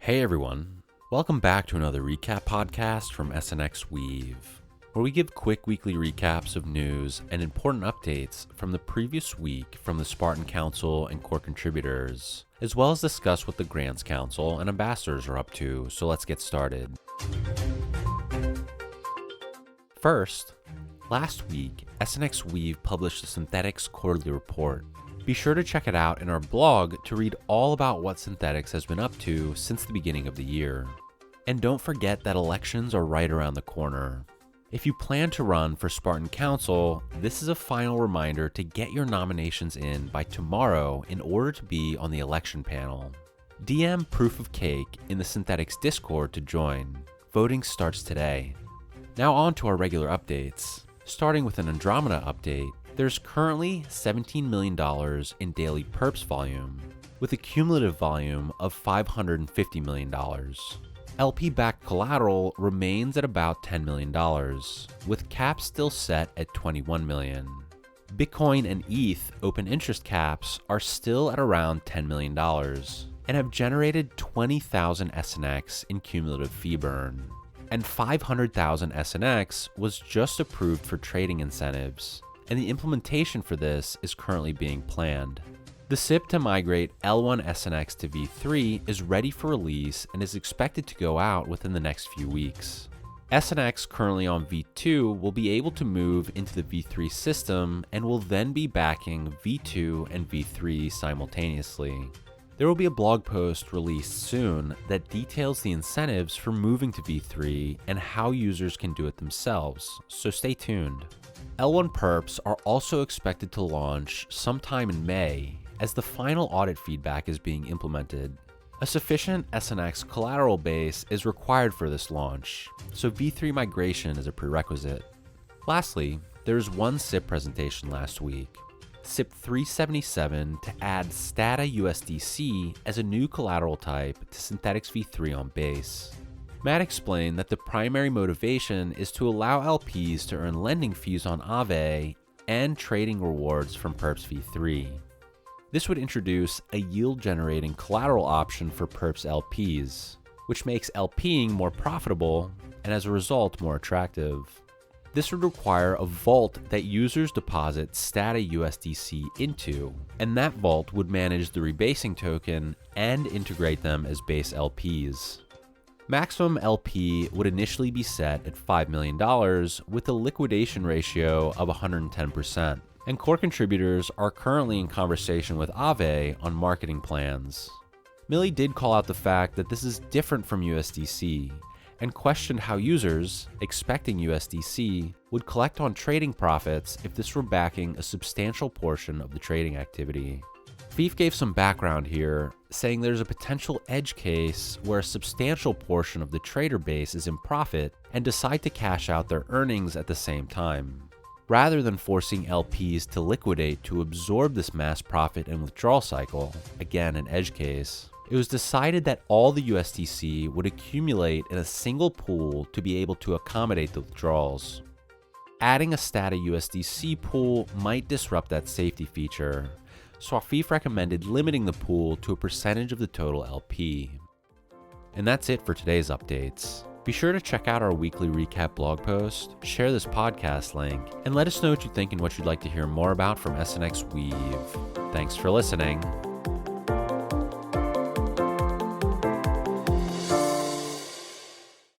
Hey everyone, welcome back to another recap podcast from SNXweave, where we give quick weekly recaps of news and important updates from the previous week from the Spartan Council and core contributors, as well as discuss what the Grants Council and ambassadors are up to, so let's get started. First, last week, SNXweave published the Synthetics Quarterly Report. Be sure to check it out in our blog to read all about what Synthetics has been up to since the beginning of the year. And don't forget that elections are right around the corner. If you plan to run for Spartan Council, this is a final reminder to get your nominations in by tomorrow in order to be on the election panel. DM Proof of Cake in the Synthetics Discord to join. Voting starts today. Now on to our regular updates. Starting with an Andromeda update, there's currently $17 million in daily perps volume, with a cumulative volume of $550 million. LP-backed collateral remains at about $10 million, with caps still set at $21 million. Bitcoin and ETH open interest caps are still at around $10 million, and have generated 20,000 SNX in cumulative fee burn. And 500,000 SNX was just approved for trading incentives, and the implementation for this is currently being planned. The SIP to migrate L1 SNX to V3 is ready for release and is expected to go out within the next few weeks. SNX currently on V2 will be able to move into the V3 system and will then be backing V2 and V3 simultaneously. There will be a blog post released soon that details the incentives for moving to V3 and how users can do it themselves, so stay tuned. L1 perps are also expected to launch sometime in May, as the final audit feedback is being implemented. A sufficient SNX collateral base is required for this launch, so V3 migration is a prerequisite. Lastly, there was one SIP presentation last week. SIP 377 to add Stata USDC as a new collateral type to Synthetics V3 on Base. Matt explained that the primary motivation is to allow LPs to earn lending fees on Aave and trading rewards from Perps V3. This would introduce a yield-generating collateral option for Perps LPs, which makes LPing more profitable and as a result more attractive. This would require a vault that users deposit Stata USDC into, and that vault would manage the rebasing token and integrate them as base LPs. Maximum LP would initially be set at $5 million with a liquidation ratio of 110%, and core contributors are currently in conversation with Aave on marketing plans. Millie did call out the fact that this is different from USDC, and questioned how users, expecting USDC, would collect on trading profits if this were backing a substantial portion of the trading activity. Fief gave some background here, saying there's a potential edge case where a substantial portion of the trader base is in profit and decide to cash out their earnings at the same time. Rather than forcing LPs to liquidate to absorb this mass profit and withdrawal cycle, again an edge case, it was decided that all the USDC would accumulate in a single pool to be able to accommodate the withdrawals. Adding a Stata USDC pool might disrupt that safety feature, so Fief recommended limiting the pool to a percentage of the total LP. And that's it for today's updates. Be sure to check out our weekly recap blog post, share this podcast link, and let us know what you think and what you'd like to hear more about from SNXweave. Thanks for listening.